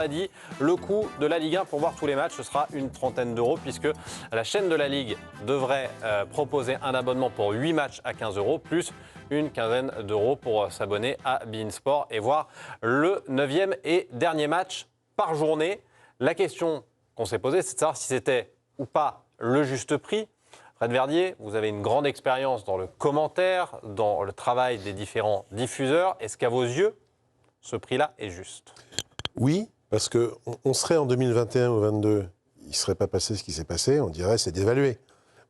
a dit, le coût de la Ligue 1 pour voir tous les matchs, ce sera une trentaine d'euros puisque la chaîne de la Ligue devrait proposer un abonnement pour 8 matchs à 15 euros plus une quinzaine d'euros pour s'abonner à beIN Sport et voir le 9e et dernier match par journée. La question qu'on s'est posée, c'est de savoir si c'était ou pas le juste prix. Fred Verdier, vous avez une grande expérience dans le commentaire, dans le travail des différents diffuseurs. Est-ce qu'à vos yeux, ce prix-là est juste ? Oui, parce qu'on serait en 2021 ou 2022, il ne serait pas passé ce qui s'est passé, on dirait c'est d'évaluer.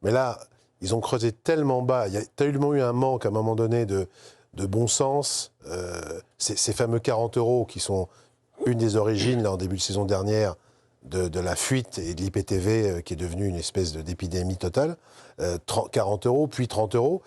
Mais là, ils ont creusé tellement bas, il y a tellement eu un manque à un moment donné de bon sens. Ces fameux 40 euros qui sont une des origines, là, en début de saison dernière, de la fuite et de l'IPTV qui est devenue une espèce d'épidémie totale. 40 euros, puis 30 euros.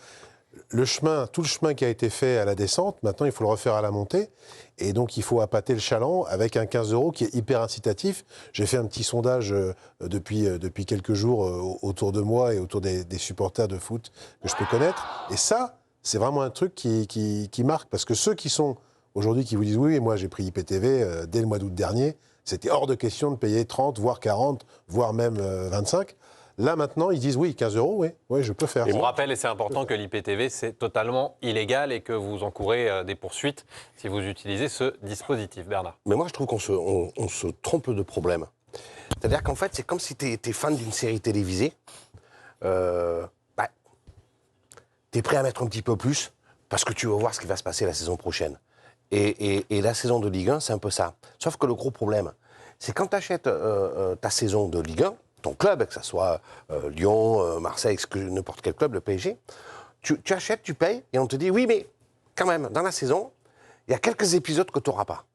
Tout le chemin qui a été fait à la descente, maintenant il faut le refaire à la montée. Et donc il faut appâter le chaland avec un 15 euros qui est hyper incitatif. J'ai fait un petit sondage depuis quelques jours autour de moi et autour des supporters de foot que je peux connaître. Et ça, c'est vraiment un truc qui marque. Parce que ceux qui sont aujourd'hui qui vous disent oui, moi j'ai pris IPTV dès le mois d'août dernier, c'était hors de question de payer 30, voire 40, voire même 25. Là, maintenant, ils disent oui, 15 euros, oui, je peux faire. Et on rappelle, et c'est important, que l'IPTV, c'est totalement illégal et que vous encourez des poursuites si vous utilisez ce dispositif. Bernard. Mais moi, je trouve qu'on se trompe de problème. C'est-à-dire qu'en fait, c'est comme si tu étais fan d'une série télévisée. Tu es prêt à mettre un petit peu plus parce que tu veux voir ce qui va se passer la saison prochaine. Et la saison de Ligue 1, c'est un peu ça. Sauf que le gros problème, c'est quand tu achètes ta saison de Ligue 1, ton club, que ce soit Lyon, Marseille, n'importe quel club, le PSG, tu achètes, tu payes, et on te dit, oui, mais quand même, dans la saison, il y a quelques épisodes que tu n'auras pas.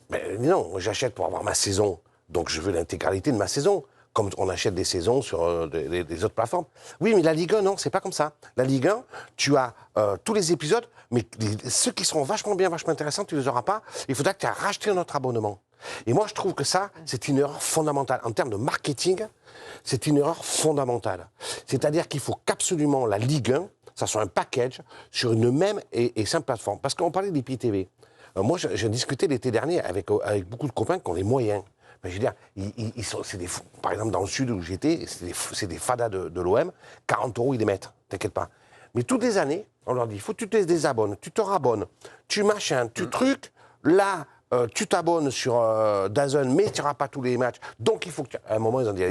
Mais non, j'achète pour avoir ma saison, donc je veux l'intégralité de ma saison, comme on achète des saisons sur des autres plateformes. Oui, mais la Ligue 1, non, c'est pas comme ça. La Ligue 1, tu as tous les épisodes, mais ceux qui seront vachement bien, vachement intéressants, tu ne les auras pas. Il faudra que tu aies racheté un autre abonnement. Et moi, je trouve que ça, c'est une erreur fondamentale. En termes de marketing, c'est une erreur fondamentale. C'est-à-dire qu'il faut qu'absolument la Ligue 1, ça soit un package sur une même et simple plateforme. Parce qu'on parlait d'IPTV. Moi, j'ai discuté l'été dernier avec beaucoup de copains qui ont les moyens. Mais je veux dire, par exemple, dans le sud où j'étais, c'est des fadas de l'OM, 40 euros, ils les mettent, t'inquiète pas. Mais toutes les années, on leur dit, il faut que tu te désabonnes, tu te rabonnes, tu machins, tu trucs, là, tu t'abonnes sur DAZN, mais tu n'auras pas tous les matchs. Donc il faut que à un moment, ils ont dit...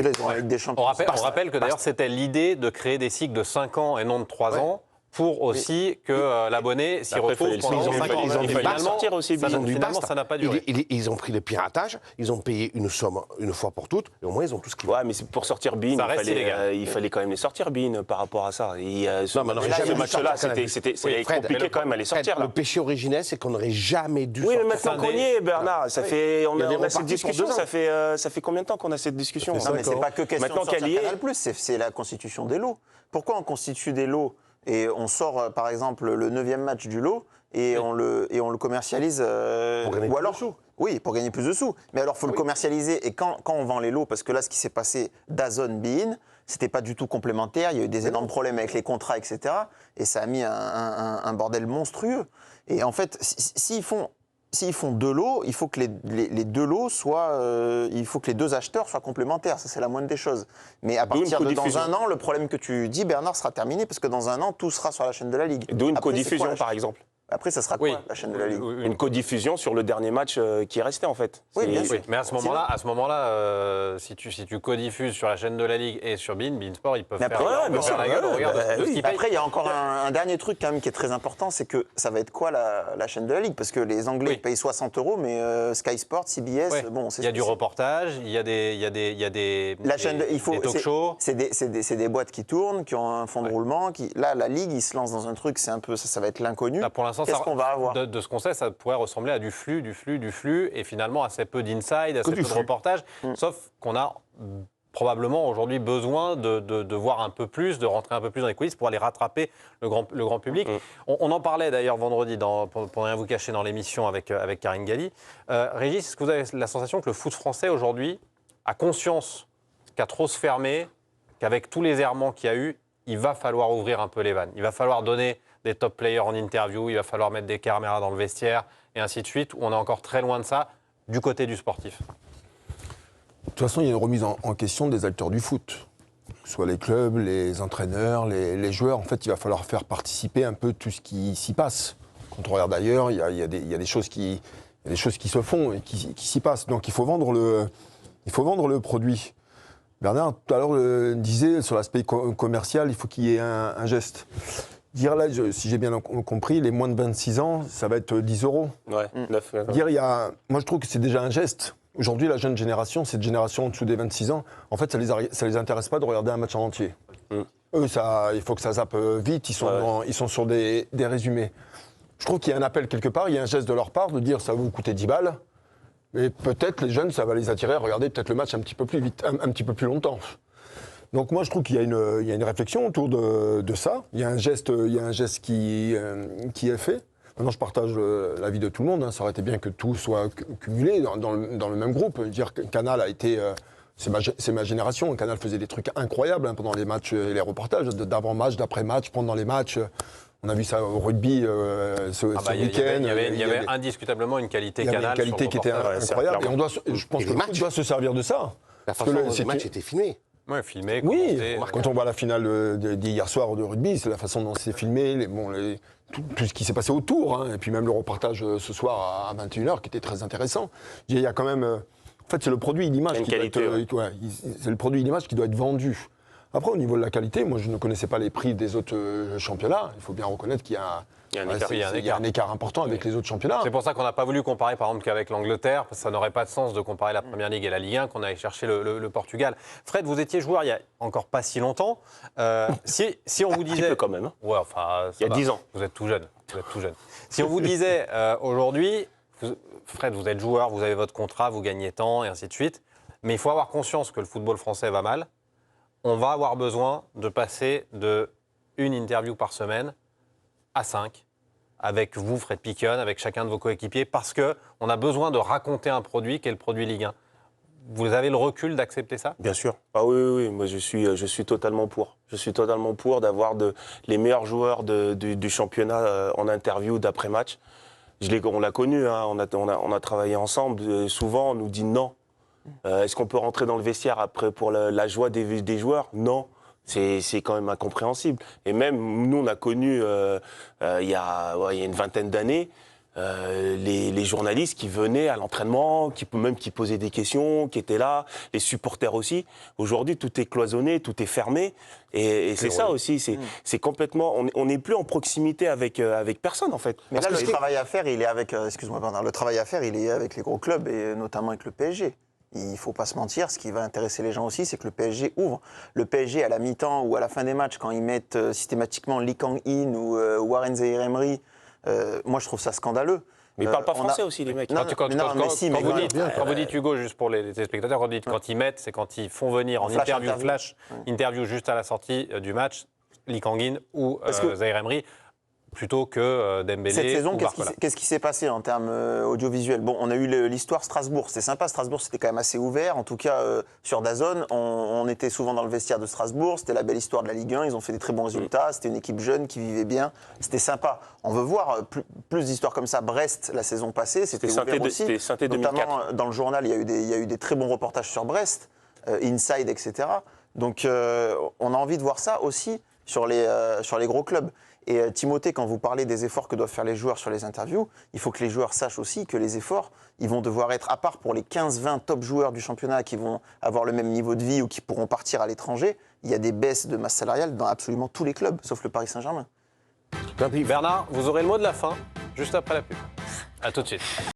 On rappelle que d'ailleurs, c'était l'idée de créer des cycles de 5 ans et non de 3 ans. Pour aussi que l'abonné s'y retrouve pendant 5 ans. Ils ont dû sortir aussi. Finalement, ça n'a pas duré. Ils ont pris le piratage, ils ont payé une somme une fois pour toutes, et au moins ils ont tout ce qu'ils veulent. Ouais, mais pour sortir beIN, il fallait quand même les sortir beIN par rapport à ça. Ce match-là, c'était compliqué quand même à les sortir. Le péché originel, c'est qu'on n'aurait jamais dû sortir. Oui, mais maintenant qu'on y est, Bernard, on a cette discussion, ça fait combien de temps qu'on a cette discussion? Non, mais c'est pas que question de sortir Canal+, c'est la constitution des lots. Pourquoi on constitue des lots et on sort, par exemple, le 9e match du lot et on le commercialise pour gagner plus de sous. Oui, pour gagner plus de sous. Mais alors, il faut le commercialiser. Et quand on vend les lots, parce que là, ce qui s'est passé, DAZN, beIN, c'était pas du tout complémentaire. Il y a eu des énormes problèmes avec les contrats, etc. Et ça a mis un bordel monstrueux. Et en fait, s'ils font deux lots, il faut que les deux lots il faut que les deux acheteurs soient complémentaires. Ça, c'est la moindre des choses. Mais à partir de dans un an, le problème que tu dis, Bernard, sera terminé parce que dans un an, tout sera sur la chaîne de la Ligue. D'où une codiffusion, par exemple. Après, ça sera quoi, la chaîne de la Ligue? Une codiffusion sur le dernier match qui est resté, en fait. Oui, bien sûr. Mais à ce moment-là, si tu codiffuses sur la chaîne de la Ligue et sur beIN Sport, ils peuvent faire la gueule. Après, il y a encore un dernier truc quand même qui est très important, c'est que ça va être quoi la chaîne de la Ligue? Parce que les Anglais ils payent 60 €, mais Sky Sports, CBS, bon, c'est... Il y a du reportage, il y a des talk-shows. C'est des boîtes qui tournent, qui ont un fond de roulement. Là, la Ligue, ils se lancent dans un truc, c'est un peu, ça va être l'inconnu. Pour l'instant, qu'est-ce qu'on va avoir? De ce qu'on sait, ça pourrait ressembler à du flux, et finalement assez peu d'inside, assez peu de reportage. Sauf qu'on a probablement aujourd'hui besoin de voir un peu plus, de rentrer un peu plus dans les coulisses pour aller rattraper le grand public. On en parlait d'ailleurs vendredi, pour rien vous cacher, dans l'émission avec Karine Galli. Régis, est-ce que vous avez la sensation que le foot français aujourd'hui a conscience qu'à trop se fermer, qu'avec tous les errements qu'il y a eu, il va falloir ouvrir un peu les vannes. Il va falloir donner des top players en interview, il va falloir mettre des caméras dans le vestiaire, et ainsi de suite, où on est encore très loin de ça du côté du sportif. De toute façon, il y a une remise en question des acteurs du foot. Que ce soit les clubs, les entraîneurs, les joueurs. En fait, il va falloir faire participer un peu tout ce qui s'y passe. Quand on regarde ailleurs, il y a des choses qui se font et qui s'y passent. Donc il faut vendre le produit. Bernard, tout à l'heure, disait sur l'aspect commercial, il faut qu'il y ait un geste. Dire là, si j'ai bien compris, les moins de 26 ans, ça va être 10 €. Ouais, 9. Dire, moi, je trouve que c'est déjà un geste. Aujourd'hui, la jeune génération, cette génération en dessous des 26 ans, en fait, ça les intéresse pas de regarder un match en entier. Eux, il faut que ça zappe vite, ils sont sur des résumés. Je trouve qu'il y a un appel quelque part, il y a un geste de leur part de dire ça va vous coûter 10 balles, mais peut-être les jeunes, ça va les attirer à regarder peut-être le match un petit peu plus vite, un petit peu plus longtemps. Donc moi, je trouve qu'il y a une réflexion autour de ça. Il y a un geste qui est fait. Maintenant, je partage l'avis de tout le monde. Hein. Ça aurait été bien que tout soit cumulé dans le même groupe. Dire que Canal a été... c'est ma génération. Canal faisait des trucs incroyables pendant les matchs et les reportages, d'avant-match, d'après-match, pendant les matchs. On a vu ça au rugby ce week-end. Il y avait indiscutablement une qualité Canal. Il y avait une qualité qui était incroyable. Et je pense que le foot doit se servir de ça. La façon dont le match était filmé. Ouais, filmé, oui, commenté, quand on voit la finale d'hier soir de rugby, c'est la façon dont c'est filmé, tout ce qui s'est passé autour, hein, et puis même le reportage ce soir à 21h qui était très intéressant. Il y a quand même... en fait, c'est le produit d'image c'est le produit d'image qui doit être vendu. Après, au niveau de la qualité, moi, je ne connaissais pas les prix des autres championnats. Il faut bien reconnaître qu'il y a un écart important avec les autres championnats. C'est pour ça qu'on n'a pas voulu comparer, par exemple, qu'avec l'Angleterre, parce que ça n'aurait pas de sens de comparer la Première Ligue et la Ligue 1, qu'on allait chercher le Portugal. Fred, vous étiez joueur il y a encore pas si longtemps. Si on vous disait... Un petit peu quand même. Hein. Ouais, enfin, il y a 10 ans. Vous êtes tout jeune. Si on vous disait aujourd'hui, Fred, vous êtes joueur, vous avez votre contrat, vous gagnez tant, et ainsi de suite, mais il faut avoir conscience que le football français va mal. On va avoir besoin de passer de une interview par semaine à 5, avec vous, Fred Piquion, avec chacun de vos coéquipiers, parce qu'on a besoin de raconter un produit qui est le produit Ligue 1. Vous avez le recul d'accepter ça ? Bien sûr. Ah oui. Moi, je suis totalement pour. Je suis totalement pour d'avoir les meilleurs joueurs du championnat en interview d'après-match. On l'a connu, hein, on a travaillé ensemble. Souvent, on nous dit non. Est-ce qu'on peut rentrer dans le vestiaire après pour la joie des joueurs ? Non. C'est quand même incompréhensible. Et même, nous, on a connu, il y a une vingtaine d'années, les journalistes qui venaient à l'entraînement, qui posaient des questions, qui étaient là, les supporters aussi. Aujourd'hui, tout est cloisonné, tout est fermé. Et c'est ça aussi, c'est complètement... On n'est plus en proximité avec personne, en fait. Mais là, le travail à faire, il est avec... excuse-moi, Bernard, le travail à faire, il est avec les gros clubs, et notamment avec le PSG. Il ne faut pas se mentir, ce qui va intéresser les gens aussi, c'est que le PSG ouvre. Le PSG, à la mi-temps ou à la fin des matchs, quand ils mettent systématiquement Lee Kang-in ou Warren Zaïre-Emery, moi je trouve ça scandaleux. Mais ils ne parlent pas français aussi, les mecs. Quand vous dites Hugo, juste pour les téléspectateurs, quand ils mettent, c'est quand ils font venir en flash interview juste à la sortie du match, Lee Kang-in ou Zaïre-Emery, plutôt que Dembélé. Cette saison, qu'est-ce qui s'est passé en termes audiovisuels ? Bon, on a eu l'histoire Strasbourg, c'était sympa, Strasbourg c'était quand même assez ouvert, en tout cas sur DAZN, on était souvent dans le vestiaire de Strasbourg, c'était la belle histoire de la Ligue 1, ils ont fait des très bons résultats, c'était une équipe jeune qui vivait bien, c'était sympa. On veut voir plus d'histoires comme ça. Brest, la saison passée, c'était ouvert aussi, notamment dans le journal, il y a eu des très bons reportages sur Brest, Inside, etc. Donc on a envie de voir ça aussi sur les gros clubs. Et Timothée, quand vous parlez des efforts que doivent faire les joueurs sur les interviews, il faut que les joueurs sachent aussi que les efforts, ils vont devoir être, à part pour les 15-20 top joueurs du championnat qui vont avoir le même niveau de vie ou qui pourront partir à l'étranger, il y a des baisses de masse salariale dans absolument tous les clubs, sauf le Paris Saint-Germain. Bernard, vous aurez le mot de la fin, juste après la pub. À tout de suite.